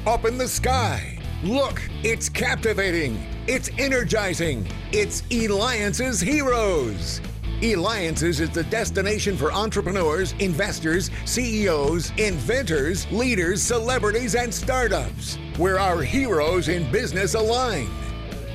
up in the sky. Look, it's captivating. It's energizing. It's Eliances Heroes. Eliances is the destination for entrepreneurs, investors, CEOs, inventors, leaders, celebrities, and startups, where our heroes in business align.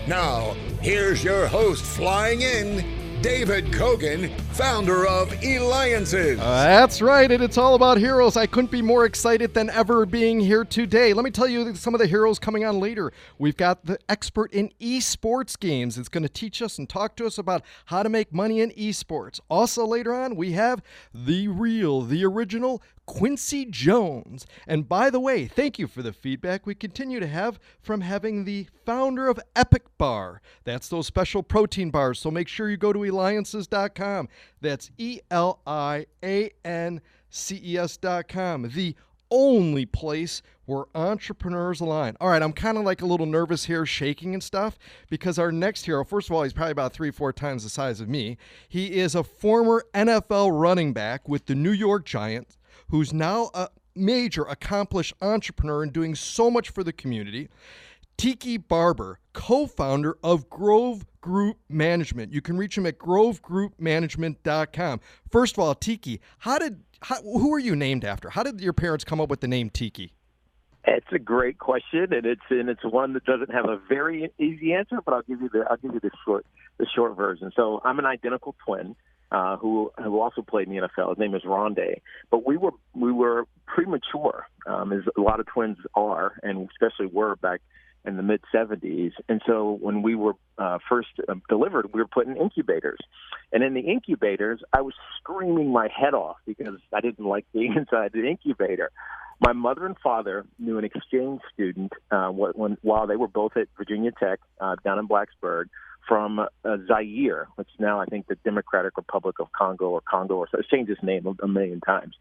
Now, here's your host flying in, David Kogan, founder of Eliances. That's right, and it's all about heroes. I couldn't be more excited than ever being here today. Let me tell you some of the heroes coming on later. We've got the expert in esports games. It's going to teach us and talk to us about how to make money in esports. Also later on, we have the original Quincy Jones. And by the way, thank you for the feedback we continue to have from having the founder of Epic Bar. That's those special protein bars, so make sure you go to Eliances.com. That's Eliances.com. The only place where entrepreneurs align. All right, I'm kind of like a little nervous here, shaking and stuff, because our next hero, first of all, he's probably about 3-4 times the size of me. He is a former NFL running back with the New York Giants, who's now a major accomplished entrepreneur and doing so much for the community. Tiki Barber, co-founder of Grove Group Management. You can reach him at grovegroupmanagement.com. First of all, Tiki, who are you named after? How did your parents come up with the name Tiki? It's a great question, and it's one that doesn't have a very easy answer, but I'll give you the short version. So I'm an identical twin who also played in the NFL. His name is Rondé, but we were premature, as a lot of twins are, and especially were back in the mid-'70s. And so when we were first delivered, we were put in incubators. And in the incubators, I was screaming my head off because I didn't like being inside the incubator. My mother and father knew an exchange student while they were both at Virginia Tech down in Blacksburg from Zaire, which is now I think the Democratic Republic of Congo or so. It's changed its name a million times.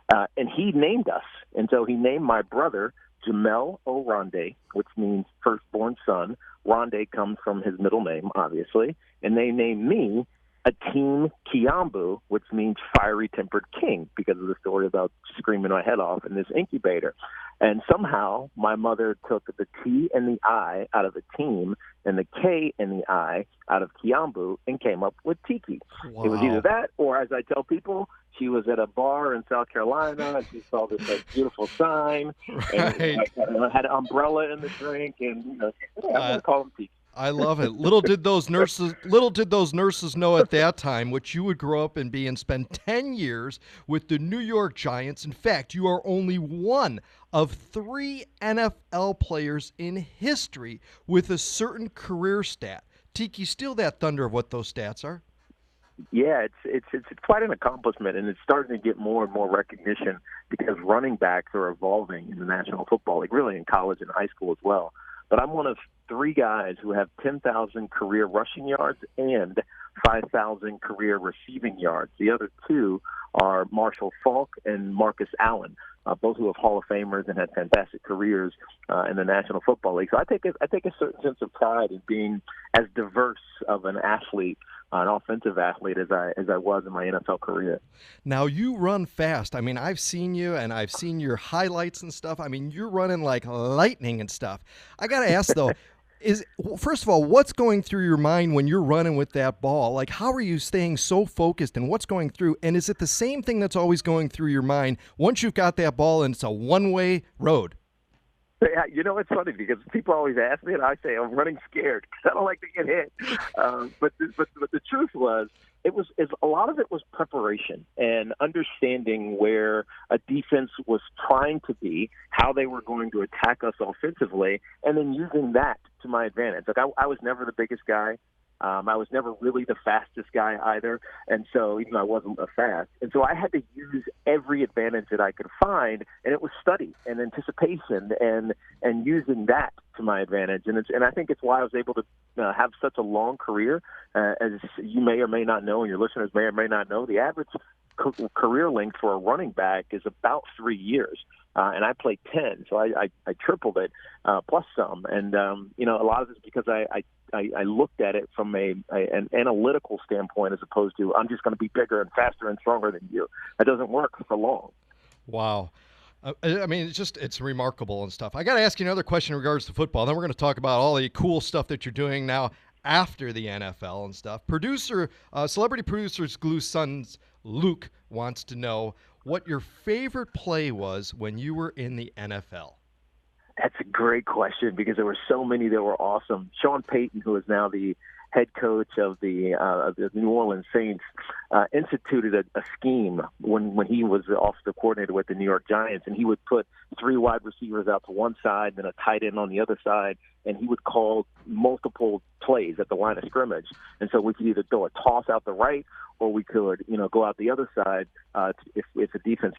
And he named us. And so he named my brother Jamel O'Rondé, which means firstborn son. Rondé comes from his middle name, obviously. And they named me Ateem Kiambu, which means fiery-tempered king, because of the story about screaming my head off in this incubator. And somehow my mother took the T and the I out of Ateem and the K and the I out of Kiambu and came up with Tiki. Wow. It was either that or, as I tell people, she was at a bar in South Carolina and she saw this beautiful sign and had an umbrella in the drink, and she said, I'm going to call him Tiki. I love it. Little did those nurses know at that time what you would grow up and be and spend 10 years with the New York Giants. In fact, you are only one of 3 NFL players in history with a certain career stat. Tiki, steal that thunder of what those stats are. Yeah, it's quite an accomplishment, and it's starting to get more and more recognition because running backs are evolving in the National Football League, really in college and high school as well. But I'm one of 3 guys who have 10,000 career rushing yards and 5,000 career receiving yards. The other 2 are Marshall Faulk and Marcus Allen, both who are Hall of Famers and had fantastic careers in the National Football League. So I take a certain sense of pride in being as diverse of an athlete, an offensive athlete, as I was in my NFL career. Now, you run fast. I mean, I've seen you, and I've seen your highlights and stuff. I mean, you're running like lightning and stuff. I got to ask, though, first of all, what's going through your mind when you're running with that ball? Like, how are you staying so focused, and what's going through? And is it the same thing that's always going through your mind once you've got that ball and it's a one-way road? Yeah, it's funny because people always ask me, and I say I'm running scared because I don't like to get hit. But the truth was, a lot of it was preparation and understanding where a defense was trying to be, how they were going to attack us offensively, and then using that to my advantage. Like I was never the biggest guy. I was never really the fastest guy either, and so even though I wasn't fast, and so I had to use every advantage that I could find, and it was study and anticipation and using that to my advantage, and I think it's why I was able to have such a long career, as you may or may not know, and your listeners may or may not know. The average career length for a running back is about 3 years. And I played 10, so I tripled it, plus some. And, a lot of it's because I looked at it from an analytical standpoint as opposed to I'm just going to be bigger and faster and stronger than you. That doesn't work for long. Wow. I mean, it's remarkable and stuff. I got to ask you another question in regards to football. Then we're going to talk about all the cool stuff that you're doing now after the NFL and stuff. Celebrity producers Glue Sons Luke wants to know what your favorite play was when you were in the NFL. That's a great question because there were so many that were awesome. Sean Payton, who is now the head coach of the New Orleans Saints, instituted a scheme when he was the offensive coordinator with the New York Giants, and he would put 3 wide receivers out to one side, then a tight end on the other side, and he would call multiple plays at the line of scrimmage. And so we could either throw a toss out the right, or we could, go out the other side if the defense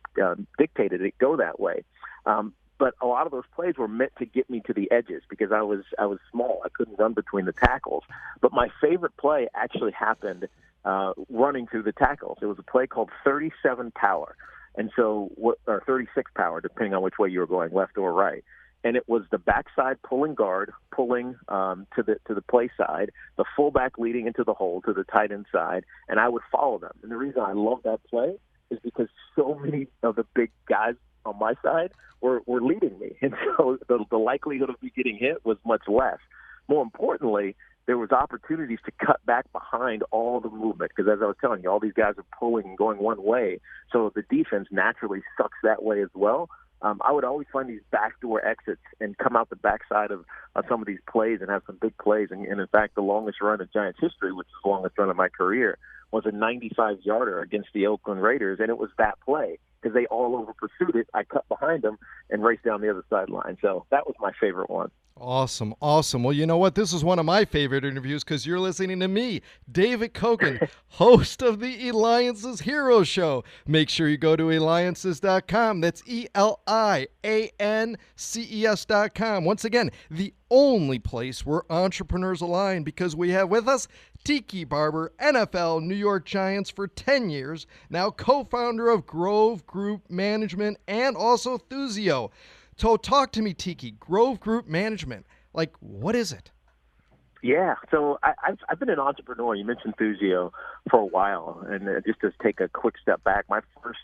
dictated it, go that way. But a lot of those plays were meant to get me to the edges because I was small. I couldn't run between the tackles. But my favorite play actually happened running through the tackles. It was a play called 37 power, or 36 power, depending on which way you were going, left or right. And it was the backside pulling guard, pulling to the play side, the fullback leading into the hole to the tight end side, and I would follow them. And the reason I love that play is because so many of the big guys on my side were leading me. And so the likelihood of me getting hit was much less. More importantly, there was opportunities to cut back behind all the movement because, as I was telling you, all these guys are pulling and going one way. So the defense naturally sucks that way as well. I would always find these backdoor exits and come out the backside of some of these plays and have some big plays. And in fact, the longest run in Giants history, which is the longest run of my career, was a 95-yarder against the Oakland Raiders, and it was that play because they all over pursued it. I cut behind them and raced down the other sideline. So that was my favorite one. Awesome. Well, you know what? This is one of my favorite interviews because you're listening to me, David Kogan, host of the Eliances Hero Show. Make sure you go to Eliances.com. That's Eliances.com. Once again, the only place where entrepreneurs align because we have with us Tiki Barber, NFL New York Giants for 10 years, now co-founder of Grove Group Management and also Thuzio. So talk to me, Tiki. Grove Group Management, what is it? Yeah, so I've been an entrepreneur. You mentioned Thuzio for a while, and just to take a quick step back, my first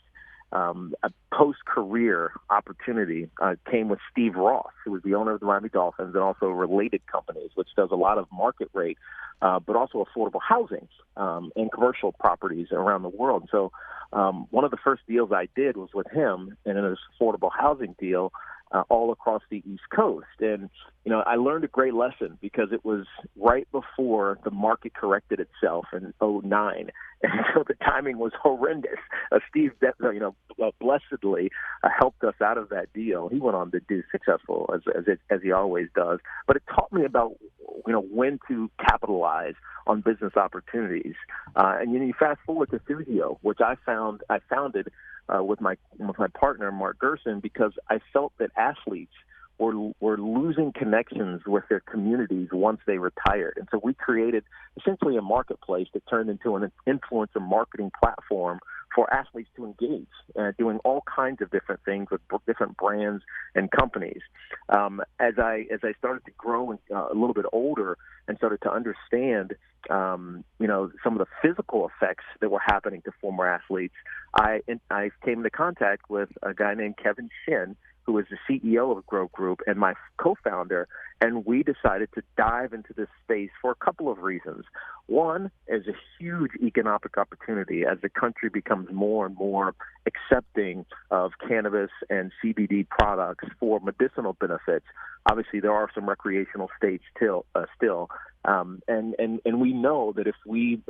post-career opportunity came with Steve Ross, who was the owner of the Miami Dolphins and also related companies, which does a lot of market rate, but also affordable housing and commercial properties around the world. So one of the first deals I did was with him, and it was an affordable housing deal all across the East Coast. And, I learned a great lesson because it was right before the market corrected itself in 2009. And so the timing was horrendous. Steve, blessedly helped us out of that deal. He went on to do successful as he always does. But it taught me about, when to capitalize on business opportunities. And you fast forward to Thuzio, which I founded with my partner, Mark Gerson, because I felt that athletes were losing connections with their communities once they retired. And so we created essentially a marketplace that turned into an influencer marketing platform for athletes to engage, doing all kinds of different things with different brands and companies. As I started to grow and a little bit older and started to understand, some of the physical effects that were happening to former athletes, I came into contact with a guy named Kevin Shin, who is the CEO of Grove Group and my co-founder, and we decided to dive into this space for a couple of reasons. One is a huge economic opportunity as the country becomes more and more accepting of cannabis and CBD products for medicinal benefits. Obviously, there are some recreational states still, and we know that if we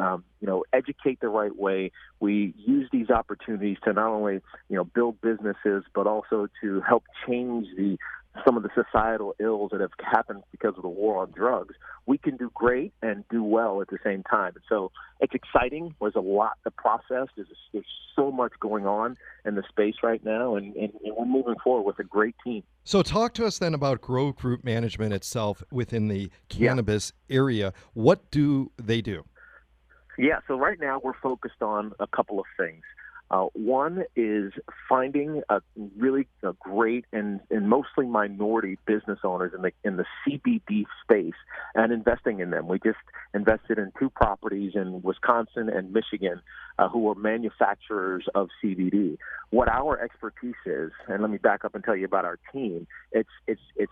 educate the right way, we use these opportunities to not only build businesses but also to help change some of the societal ills that have happened because of the war on drugs, we can do great and do well at the same time. So it's exciting. There's a lot to process. There's so much going on in the space right now, and we're moving forward with a great team. So talk to us then about Grove Group Management itself within the cannabis area. What do they do? Yeah, so right now we're focused on a couple of things. One is finding a really great and mostly minority business owners in the CBD space and investing in them. We just invested in 2 properties in Wisconsin and Michigan who are manufacturers of CBD. What our expertise is, and let me back up and tell you about our team, it's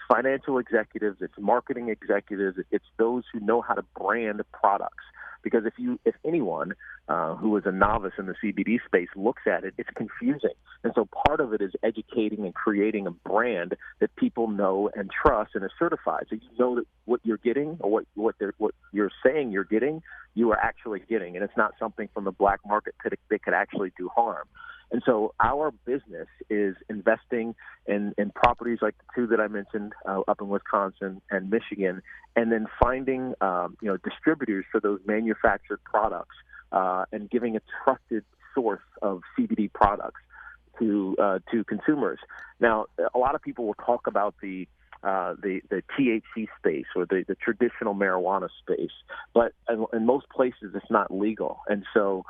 financial executives, it's marketing executives, it's those who know how to brand products. Because if anyone who is a novice in the CBD space looks at it, it's confusing. And so part of it is educating and creating a brand that people know and trust and is certified. So you know that what you're getting or what you're saying you're getting, you are actually getting. And it's not something from the black market that could actually do harm. And so our business is investing in properties like the 2 that I mentioned up in Wisconsin and Michigan, and then finding distributors for those manufactured products and giving a trusted source of CBD products to consumers. Now, a lot of people will talk about the THC space or the traditional marijuana space, but in most places it's not legal. And so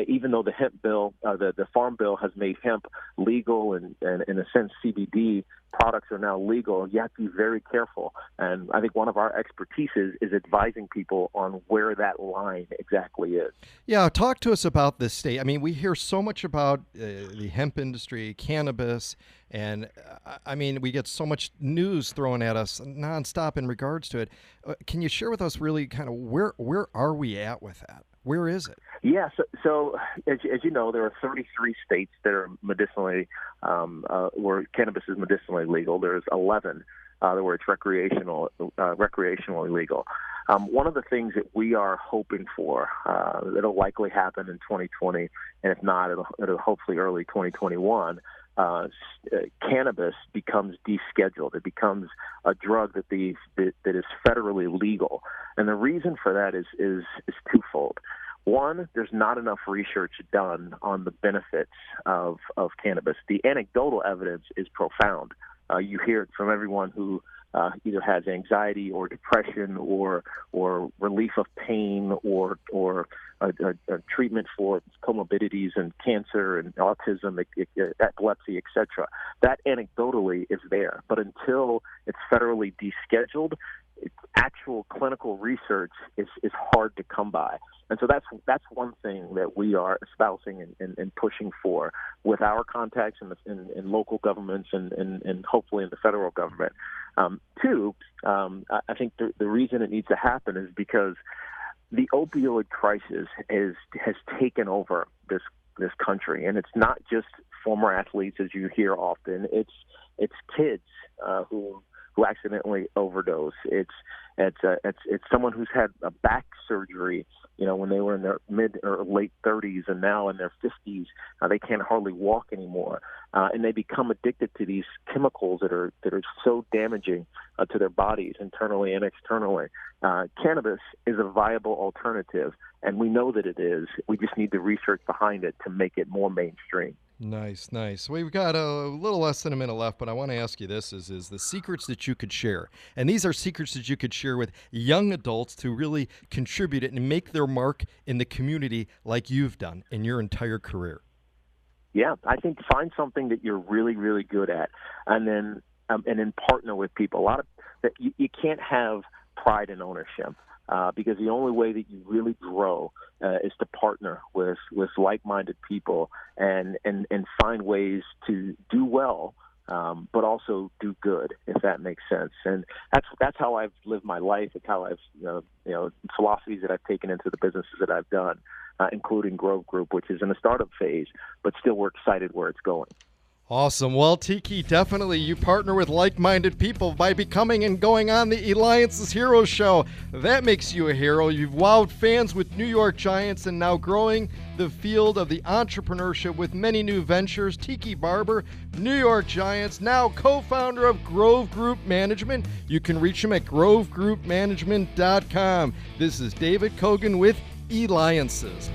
even though the hemp bill, the farm bill has made hemp legal and in a sense CBD products are now legal, you have to be very careful. And I think one of our expertise is advising people on where that line exactly is. Yeah, talk to us about this state. I mean, we hear so much about the hemp industry, cannabis, and I mean, we get so much news thrown at us nonstop in regards to it. Can you share with us really kind of where are we at with that? Where is it? Yeah, so as you know, there are 33 states that are medicinally, where cannabis is medicinally legal. There's 11 where it's recreationally legal. One of the things that we are hoping for, that'll likely happen in 2020, and if not, it'll hopefully early 2021. Cannabis becomes descheduled. It becomes a drug that is federally legal, and the reason for that is twofold. One, there's not enough research done on the benefits of cannabis. The anecdotal evidence is profound. You hear it from everyone who either has anxiety or depression or relief of pain or a treatment for comorbidities and cancer and autism, epilepsy, etc. That anecdotally is there, but until it's federally descheduled, actual clinical research is hard to come by. And so that's one thing that we are espousing and pushing for with our contacts in local governments and hopefully in the federal government. Two, I think the reason it needs to happen is because the opioid crisis has taken over this country, and it's not just former athletes, as you hear often. It's kids who accidentally overdose. It's someone who's had a back surgery, when they were in their mid or late 30s, and now in their 50s, they can't hardly walk anymore, and they become addicted to these chemicals that are so damaging to their bodies internally and externally. Cannabis is a viable alternative, and we know that it is. We just need the research behind it to make it more mainstream. Nice. We've got a little less than a minute left, but I want to ask you this, is the secrets that you could share. And these are secrets that you could share with young adults to really contribute it and make their mark in the community like you've done in your entire career. Yeah, I think find something that you're really, really good at, and then partner with people. A lot of that you can't have pride in ownership. Because the only way that you really grow is to partner with like-minded people and find ways to do well, but also do good, if that makes sense. And that's how I've lived my life. It's how I've philosophies that I've taken into the businesses that I've done, including Grove Group, which is in the startup phase, but still we're excited where it's going. Awesome. Well, Tiki, definitely you partner with like-minded people by becoming and going on the Eliances Hero Show. That makes you a hero. You've wowed fans with New York Giants and now growing the field of the entrepreneurship with many new ventures. Tiki Barber, New York Giants, now co-founder of Grove Group Management. You can reach him at grovegroupmanagement.com. This is David Kogan with Eliances.